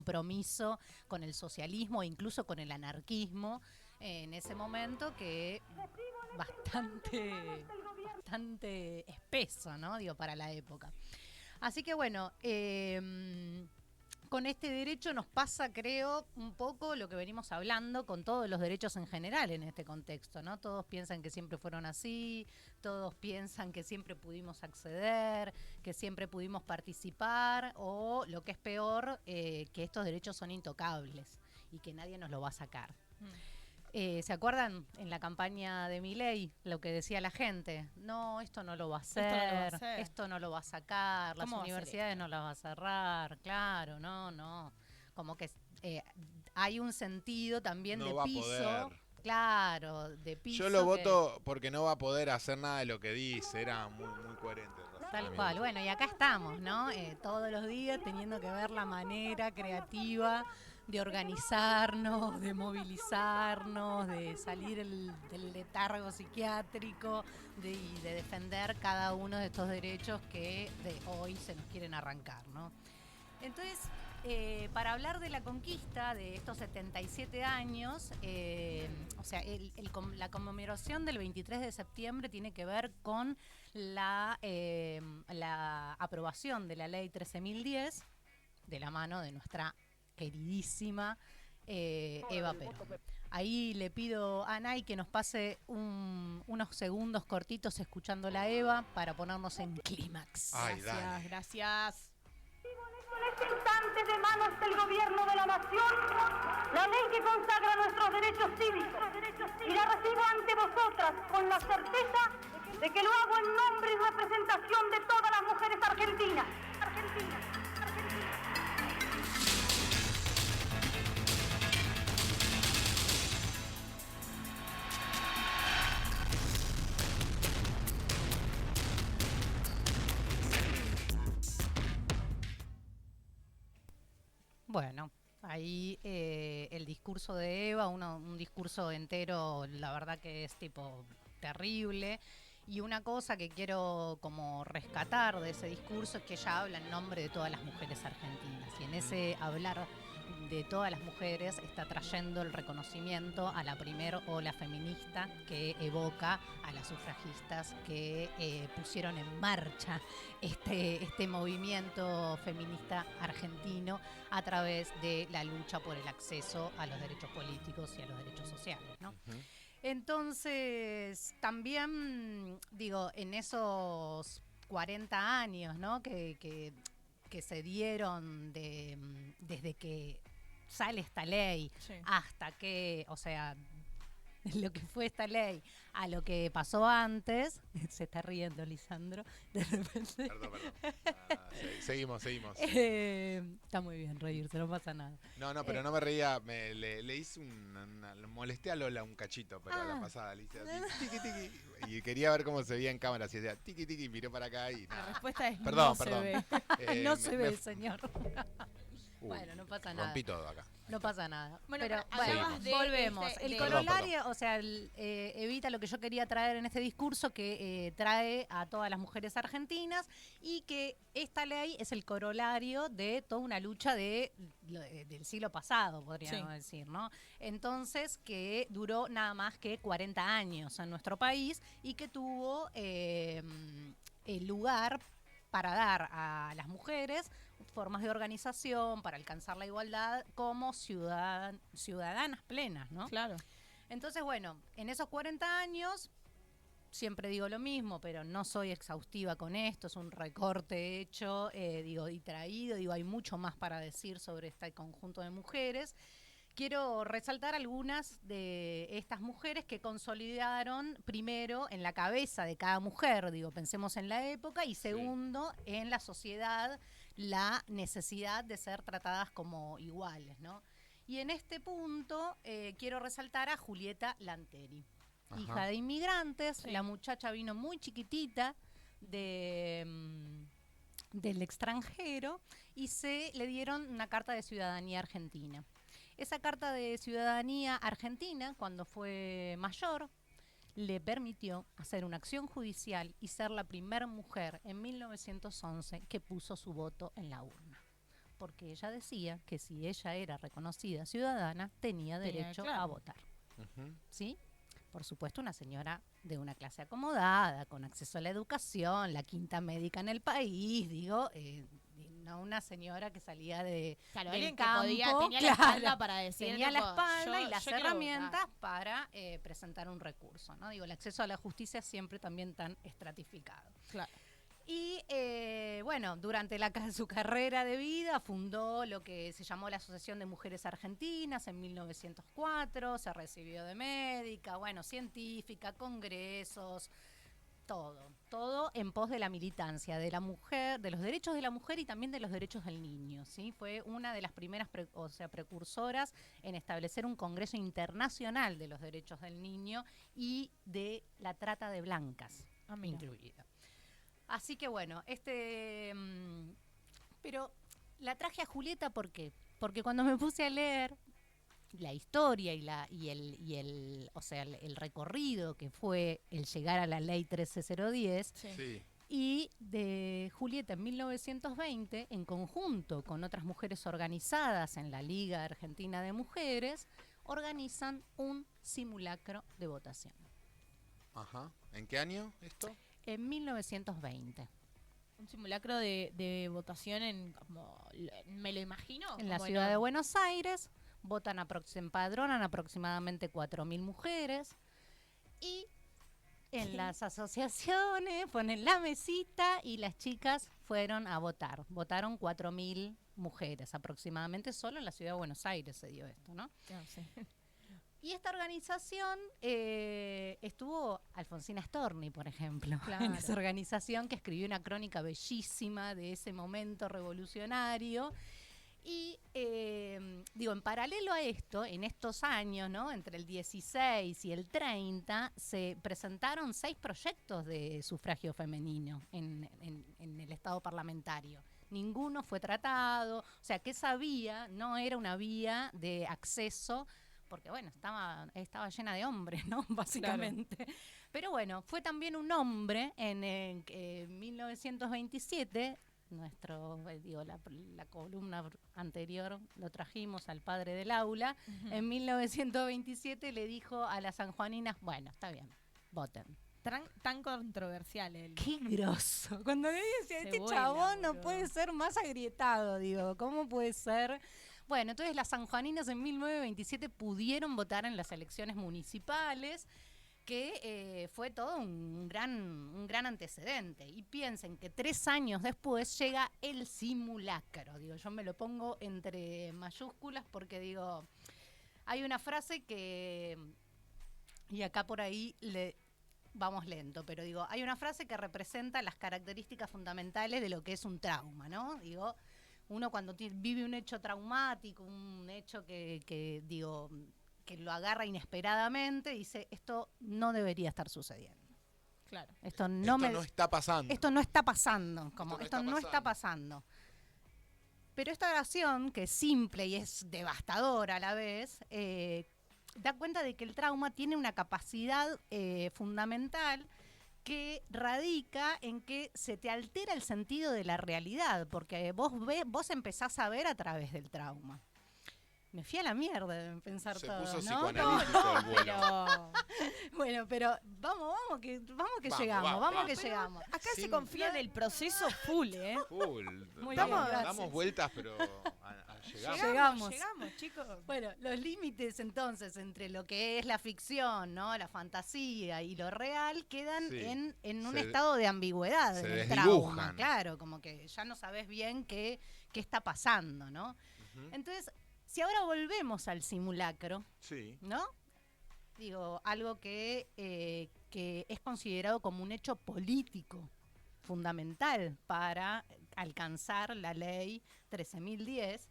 compromiso con el socialismo e incluso con el anarquismo en ese momento que bastante espeso, ¿no? Digo, para la época. Así que bueno, con este derecho nos pasa, creo, un poco lo que venimos hablando con todos los derechos en general en este contexto, ¿no? Todos piensan que siempre fueron así, todos piensan que siempre pudimos acceder, que siempre pudimos participar, o lo que es peor, que estos derechos son intocables y que nadie nos lo va a sacar. ¿Se acuerdan en la campaña de Milei lo que decía la gente? No, esto no lo va a hacer, esto no lo va a sacar, las universidades no las va a cerrar, claro, no. Como que hay un sentido también No de va a piso, poder. claro, de piso. Yo lo voto porque no va a poder hacer nada de lo que dice. Era muy coherente. Tal cual. Bueno, y acá estamos, ¿no? Todos los días teniendo que ver la manera creativa de organizarnos, de movilizarnos, de salir del letargo psiquiátrico y de defender cada uno de estos derechos que de hoy se nos quieren arrancar, ¿no? Entonces, para hablar de la conquista de estos 77 años, o sea, la conmemoración del 23 de septiembre tiene que ver con la aprobación de la ley 13.010, de la mano de nuestra queridísima Eva Perón. Ahí le pido a Nay que nos pase unos segundos cortitos escuchando la Eva para ponernos en clímax. Gracias. En este instante de manos del gobierno de la nación, la ley que consagra nuestros derechos cívicos, y la recibo ante vosotras con la certeza de que lo hago en nombre y representación de todas las mujeres argentinas. Bueno, ahí el discurso de Eva, un discurso entero, la verdad que es tipo terrible. Y una cosa que quiero como rescatar de ese discurso es que ella habla en nombre de todas las mujeres argentinas. Y en ese hablar de todas las mujeres está trayendo el reconocimiento a la primer ola feminista que evoca a las sufragistas que pusieron en marcha este movimiento feminista argentino a través de la lucha por el acceso a los derechos políticos y a los derechos sociales, ¿no? Entonces, también, digo, en esos 40 años, ¿no? que se dieron desde que sale esta ley hasta que, o sea, lo que fue esta ley a lo que pasó antes. Se está riendo Lisandro de repente. Perdón. Seguimos. Está muy bien reírse, no pasa nada. No, pero no me reía. Le hice molesté a Lola un cachito, pero la pasada le hice así, tiqui. Y quería ver cómo se veía en cámara. Así decía, tiqui, miró para acá y nada. La respuesta es perdón. Se ve. No se ve, señor. Bueno, no pasa nada. Rompí todo acá. No pasa nada. Bueno, pero volvemos. El corolario, perdón. o sea, evita lo que yo quería traer en este discurso, que trae a todas las mujeres argentinas, y que esta ley es el corolario de toda una lucha del siglo pasado, podríamos decir, ¿no? Entonces, que duró nada más que 40 años en nuestro país y que tuvo el lugar para dar a las mujeres formas de organización, para alcanzar la igualdad como ciudadanas plenas, ¿no? Claro. Entonces, bueno, en esos 40 años, siempre digo lo mismo, pero no soy exhaustiva con esto, es un recorte hecho, y traído, hay mucho más para decir sobre este conjunto de mujeres. Quiero resaltar algunas de estas mujeres que consolidaron, primero, en la cabeza de cada mujer, pensemos en la época, y segundo, en la sociedad, la necesidad de ser tratadas como iguales, ¿no? Y en este punto quiero resaltar a Julieta Lanteri, hija de inmigrantes. La muchacha vino muy chiquitita del extranjero y se le dieron una carta de ciudadanía argentina. Esa carta de ciudadanía argentina, cuando fue mayor, le permitió hacer una acción judicial y ser la primera mujer en 1911 que puso su voto en la urna. porque ella decía que si ella era reconocida ciudadana, tenía derecho claro. a votar. Ujú. ¿Sí? Por supuesto, una señora de una clase acomodada, con acceso a la educación, la quinta médica en el país, digo, no una señora que salía del Alguien campo, que podía, tenía la claro, espalda para decir. tenía la tipo, espalda y yo las quiero herramientas votar. para presentar un recurso, ¿no? Digo, el acceso a la justicia siempre también tan estratificado. Claro. Y bueno, durante su carrera de vida fundó lo que se llamó la Asociación de Mujeres Argentinas en 1904, se recibió de médica, bueno, científica, congresos, todo en pos de la militancia de la mujer, de los derechos de la mujer y también de los derechos del niño, ¿sí? Fue una de las primeras precursoras en establecer un congreso internacional de los derechos del niño y de la trata de blancas incluida. Así que bueno, pero la traje a Julieta ¿por qué? Porque cuando me puse a leer la historia y el recorrido que fue el llegar a la ley 13010 Sí. y de Julieta en 1920, en conjunto con otras mujeres organizadas en la Liga Argentina de Mujeres, organizan un simulacro de votación. Ajá. ¿En qué año esto? En 1920. Un simulacro de votación me lo imagino. En la como ciudad de Buenos Aires, empadronan aproximadamente 4.000 mujeres y en las asociaciones ponen la mesita y las chicas fueron a votar. Votaron 4.000 mujeres aproximadamente, solo en la ciudad de Buenos Aires se dio esto, ¿no? No sé. Y esta organización estuvo Alfonsina Storni, por ejemplo, Claro. en esa organización que escribió una crónica bellísima de ese momento revolucionario. Y en paralelo a esto, en estos años, ¿no? Entre el 16 y el 30, se presentaron 6 proyectos de sufragio femenino en el Estado parlamentario. Ninguno fue tratado, o sea, que esa vía no era una vía de acceso, porque bueno, estaba llena de hombres, ¿no? Básicamente. Claro. Pero bueno, fue también un hombre en 1927, la columna anterior lo trajimos al padre del aula, en 1927 le dijo a las sanjuaninas, bueno, está bien, voten. Tan controversial él. ¡Qué grosso! Cuando le decía, este chabón no puede ser más agrietado, digo, ¿cómo puede ser? Bueno, entonces las sanjuaninas en 1927 pudieron votar en las elecciones municipales, que fue todo un gran antecedente. Y piensen que 3 años después llega el simulacro. Digo, yo me lo pongo entre mayúsculas porque digo, hay una frase que, y acá por ahí vamos lento, pero digo, hay una frase que representa las características fundamentales de lo que es un trauma, ¿no? Digo, uno cuando vive un hecho traumático, un hecho que lo agarra inesperadamente, dice, esto no debería estar sucediendo. Claro. Esto no está pasando. Esto no está pasando, esto no está pasando. Pero esta oración, que es simple y es devastadora a la vez, da cuenta de que el trauma tiene una capacidad fundamental que radica en que se te altera el sentido de la realidad, porque vos empezás a ver a través del trauma. Me fui a la mierda de pensar se todo, puso ¿no? psicoanalítico el vuelo. Bueno, pero vamos que llegamos. Acá se confía en el proceso full, ¿eh? Full. Muy Damos vueltas, pero llegamos, chicos. Bueno, los límites entonces entre lo que es la ficción, ¿no? La fantasía y lo real quedan en un estado de ambigüedad. Se del desdibujan. trauma, claro, como que ya no sabes bien qué está pasando, ¿no? Entonces, si ahora volvemos al simulacro, ¿no? Digo, algo que es considerado como un hecho político fundamental para alcanzar la ley 13.010,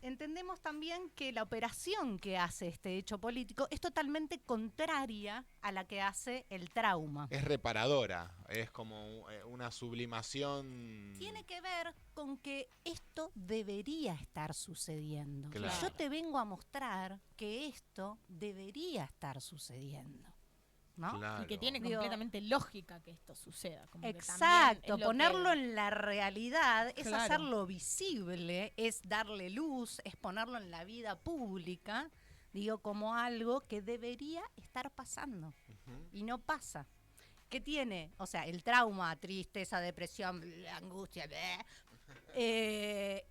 entendemos también que la operación que hace este hecho político es totalmente contraria a la que hace el trauma. Es reparadora, es como una sublimación. Tiene que ver con que esto debería estar sucediendo. Claro. Yo te vengo a mostrar que esto debería estar sucediendo, ¿no? Claro. Y que tiene Digo, completamente lógica que esto suceda. Como que también exacto, es lo ponerlo que- en la realidad es Claro. hacerlo visible, es darle luz, es ponerlo en la vida pública, digo, como algo que debería estar pasando Ujú. y no pasa. ¿Qué tiene? O sea, el trauma, tristeza, depresión, la angustia,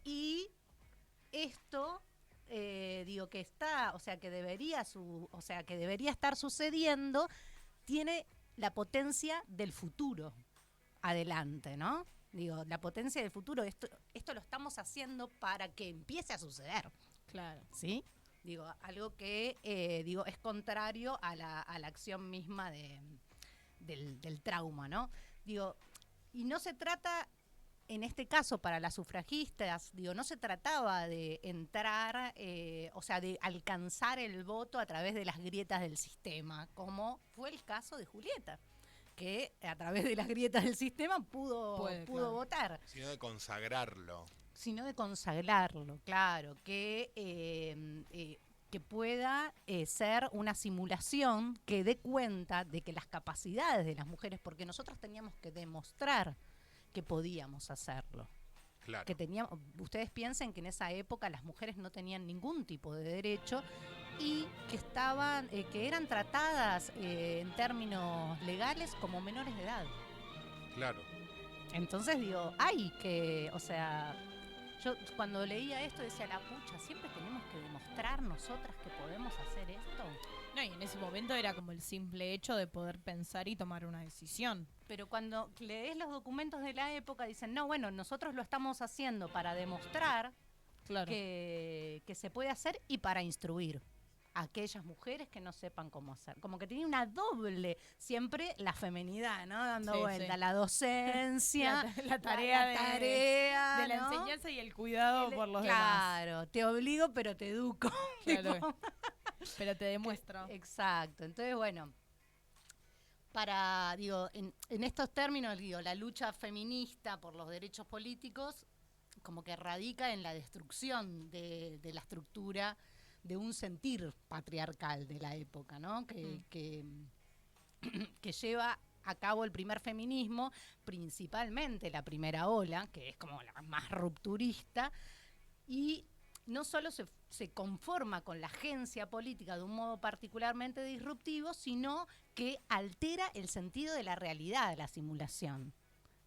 y esto, digo, que está, o sea, que debería o sea, que debería estar sucediendo, tiene la potencia del futuro adelante, ¿no? Digo, la potencia del futuro, esto lo estamos haciendo para que empiece a suceder, Claro. ¿sí? Digo, algo que, digo, es contrario a la acción misma del trauma, ¿no? Digo, y no se trata, en este caso, para las sufragistas, digo, no se trataba de entrar, o sea, de alcanzar el voto a través de las grietas del sistema, como fue el caso de Julieta, que a través de las grietas del sistema pudo Claro. votar, Sino de consagrarlo. sino de consagrarlo, claro, que pueda ser una simulación que dé cuenta de que las capacidades de las mujeres, porque nosotros teníamos que demostrar que podíamos hacerlo. Claro. Que teníamos, ustedes piensen que en esa época las mujeres no tenían ningún tipo de derecho y que estaban, que eran tratadas en términos legales como menores de edad. Claro. Entonces digo, hay que, o sea, yo cuando leía esto decía, la pucha, siempre tenemos que demostrar nosotras que podemos hacer esto. No, y en ese momento era como el simple hecho de poder pensar y tomar una decisión. Pero cuando lees los documentos de la época dicen, no, bueno, nosotros lo estamos haciendo para demostrar Claro. que se puede hacer y para instruir a aquellas mujeres que no sepan cómo hacer. Como que tenía una doble, siempre la feminidad, ¿no? Dando Sí, vuelta, sí. la docencia, La tarea la tarea, de la ¿no? enseñanza y el cuidado por los demás. Claro, te obligo pero te educo. Claro. Tipo, Pero te demuestro. exacto. Entonces, bueno, digo, en estos términos, digo, la lucha feminista por los derechos políticos como que radica en la destrucción de la estructura de un sentir patriarcal de la época, ¿no? Que lleva a cabo el primer feminismo, principalmente la primera ola, que es como la más rupturista, y no solo se conforma con la agencia política de un modo particularmente disruptivo, sino que altera el sentido de la realidad de la simulación.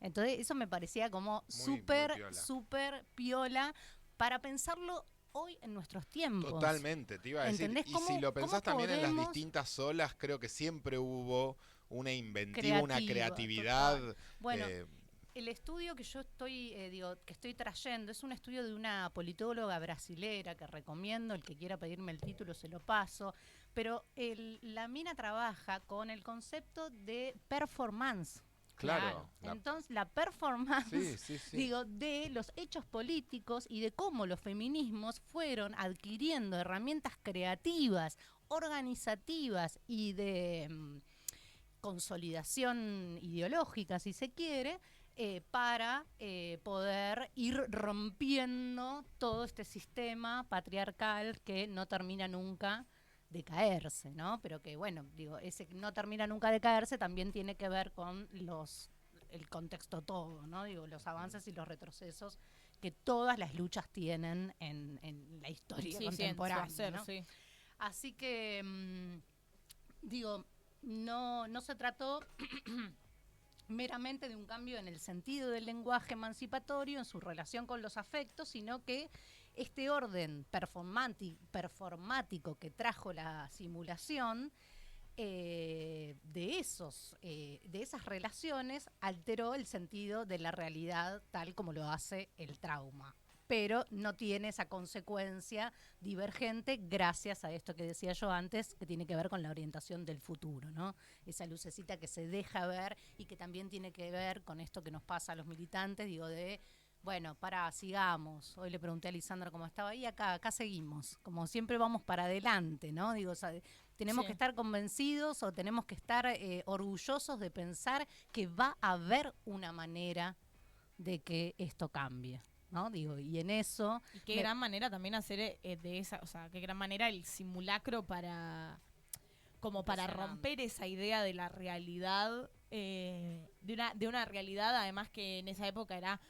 Entonces eso me parecía como Muy piola. súper piola para pensarlo hoy en nuestros tiempos. Totalmente, te iba a decir. ¿Entendés Y cómo- si lo pensás cómo también en las podemos- distintas olas, creo que siempre hubo una inventiva, una Creativa, creatividad. total. Bueno, eh, el estudio que yo que estoy trayendo es un estudio de una politóloga brasilera que recomiendo, el que quiera pedirme el título se lo paso, pero la mina trabaja con el concepto de performance. claro. Entonces, la performance, Sí, sí, sí. digo, de los hechos políticos y de cómo los feminismos fueron adquiriendo herramientas creativas, organizativas y de consolidación ideológica, si se quiere, para poder ir rompiendo todo este sistema patriarcal que no termina nunca de caerse, ¿no? Pero que, bueno, digo, ese no termina nunca de caerse también tiene que ver con el contexto todo, ¿no? Digo, los avances y los retrocesos que todas las luchas tienen en la historia contemporánea, en su hacer, ¿no? sí. Así que, digo, no se trató meramente de un cambio en el sentido del lenguaje emancipatorio, en su relación con los afectos, sino que este orden performático que trajo la simulación de esas relaciones alteró el sentido de la realidad tal como lo hace el trauma. Pero no tiene esa consecuencia divergente gracias a esto que decía yo antes, que tiene que ver con la orientación del futuro, ¿no? Esa lucecita que se deja ver y que también tiene que ver con esto que nos pasa a los militantes, digo, bueno, sigamos. Hoy le pregunté a Lisandra cómo estaba y acá seguimos. Como siempre vamos para adelante, ¿no? Digo, o sea, tenemos que estar convencidos o tenemos que estar orgullosos de pensar que va a haber una manera de que esto cambie, ¿no? Digo, y en eso... Y qué gran manera también hacer de esa, o sea, qué gran manera el simulacro para como para romper esa idea de la realidad, de una realidad además que en esa época era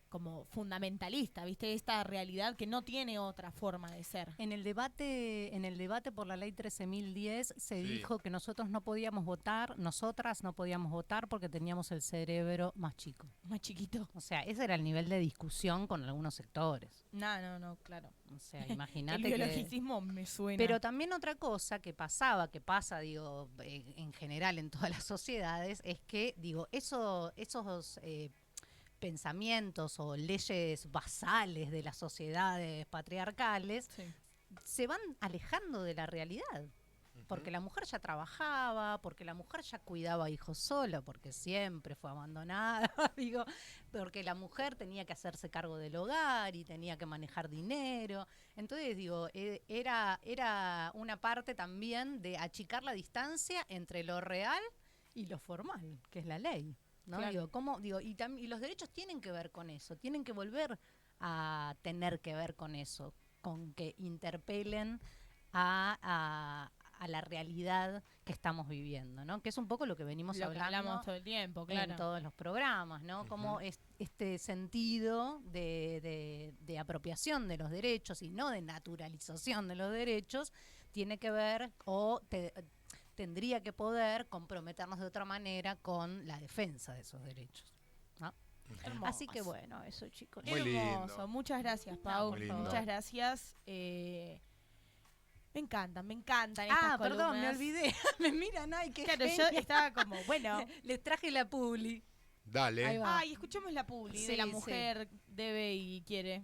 como fundamentalista, ¿viste? Esta realidad que no tiene otra forma de ser. En el debate por la ley 13.010 se dijo que nosotras no podíamos votar porque teníamos el cerebro más chico. Más chiquito. O sea, ese era el nivel de discusión con algunos sectores. No, claro. O sea, imagínate el biologicismo me suena. Pero también otra cosa que pasa, digo, en general en todas las sociedades, es que, digo, esos pensamientos o leyes basales de las sociedades patriarcales se van alejando de la realidad. Porque la mujer ya trabajaba, porque la mujer ya cuidaba hijos sola, porque siempre fue abandonada, digo, porque la mujer tenía que hacerse cargo del hogar y tenía que manejar dinero. Entonces, digo, era una parte también de achicar la distancia entre lo real y lo formal, que es la ley. ¿No? Claro. Y los derechos tienen que ver con eso, tienen que volver a tener que ver con eso, con que interpelen a la realidad que estamos viviendo, ¿no? Que es un poco lo que venimos hablando todo el tiempo, claro, en todos los programas, ¿no? Como este sentido de apropiación de los derechos y no de naturalización de los derechos tiene que ver tendría que poder comprometernos de otra manera con la defensa de esos derechos, ¿no? Así que bueno, eso, chicos. Muy hermoso. lindo. Muchas gracias, Pau. Muchas gracias. Me encantan estas columnas. Perdón, me olvidé. Me miran, ay, qué claro, genia. yo estaba como, bueno. Les traje la publi. Dale. Ahí va. Ay, escuchemos la publi de la mujer debe y quiere.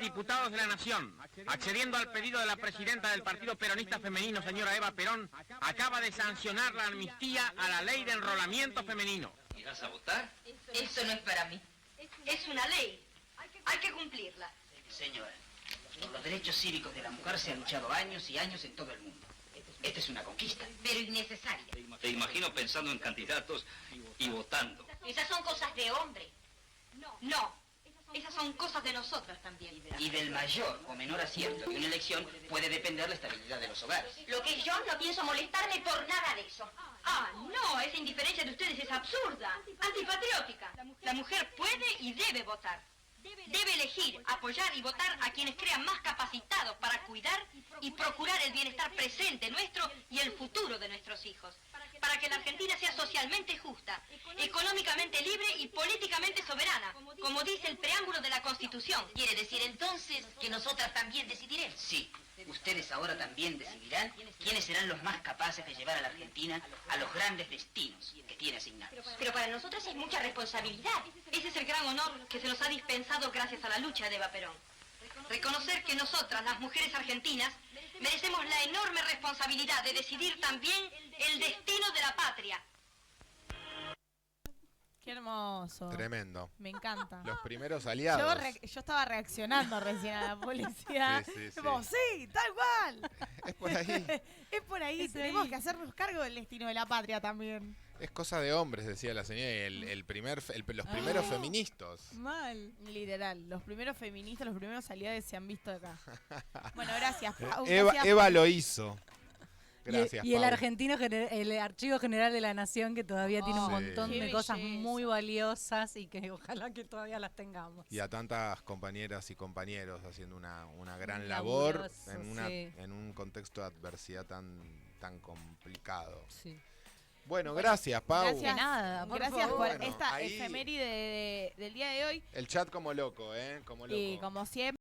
Diputados de la Nación, accediendo al pedido de la presidenta del Partido Peronista Femenino, señora Eva Perón, acaba de sancionar la amnistía a la ley de enrolamiento femenino. ¿Irás a votar? Eso no es para mí. Es una ley. Hay que cumplirla. Señora, por los derechos cívicos de la mujer se ha luchado años y años en todo el mundo. Esta es una conquista. Pero innecesaria. Te imagino pensando en candidatos y votando. Esas son cosas de hombre. No. Esas son cosas de nosotras también. Y del mayor o menor acierto de una elección puede depender la estabilidad de los hogares. Lo que yo no pienso molestarme por nada de eso. No, esa indiferencia de ustedes es absurda, antipatriótica. La mujer puede y debe votar. Debe elegir, apoyar y votar a quienes crean más capacitados para cuidar y procurar el bienestar presente nuestro y el futuro de nuestros hijos. Para que la Argentina sea socialmente justa, económicamente libre y políticamente soberana, como dice el preámbulo de la Constitución. ¿Quiere decir entonces que nosotras también decidiremos? Sí, ustedes ahora también decidirán quiénes serán los más capaces de llevar a la Argentina a los grandes destinos que tiene asignados. Pero para nosotras es mucha responsabilidad. Ese es el gran honor que se nos ha dispensado gracias a la lucha de Eva Perón. Reconocer que nosotras, las mujeres argentinas, merecemos la enorme responsabilidad de decidir también el destino de la patria. Qué hermoso. Tremendo. Me encanta. Los primeros aliados. Yo estaba reaccionando recién a la publicidad. Sí. Como, sí, tal cual. Es por ahí. Es por ahí. Tenemos que hacernos cargo del destino de la patria también. Es cosa de hombres, decía la señora, los primeros feministas. Mal. Literal, los primeros feministas, los primeros aliados se han visto acá. Bueno, gracias, Pau. Eva lo hizo. Gracias, y el Pau. el Archivo General de la Nación, que todavía tiene un montón Qué de cosas belleza. muy valiosas y que ojalá que todavía las tengamos. Y a tantas compañeras y compañeros haciendo una gran labor en un contexto de adversidad tan complicado. Sí. Bueno, gracias, Pau. Gracias, nada, por gracias favor. por Bueno, esta ahí- efeméride del día de hoy. El chat como loco, ¿eh? Como loco. Y como siempre.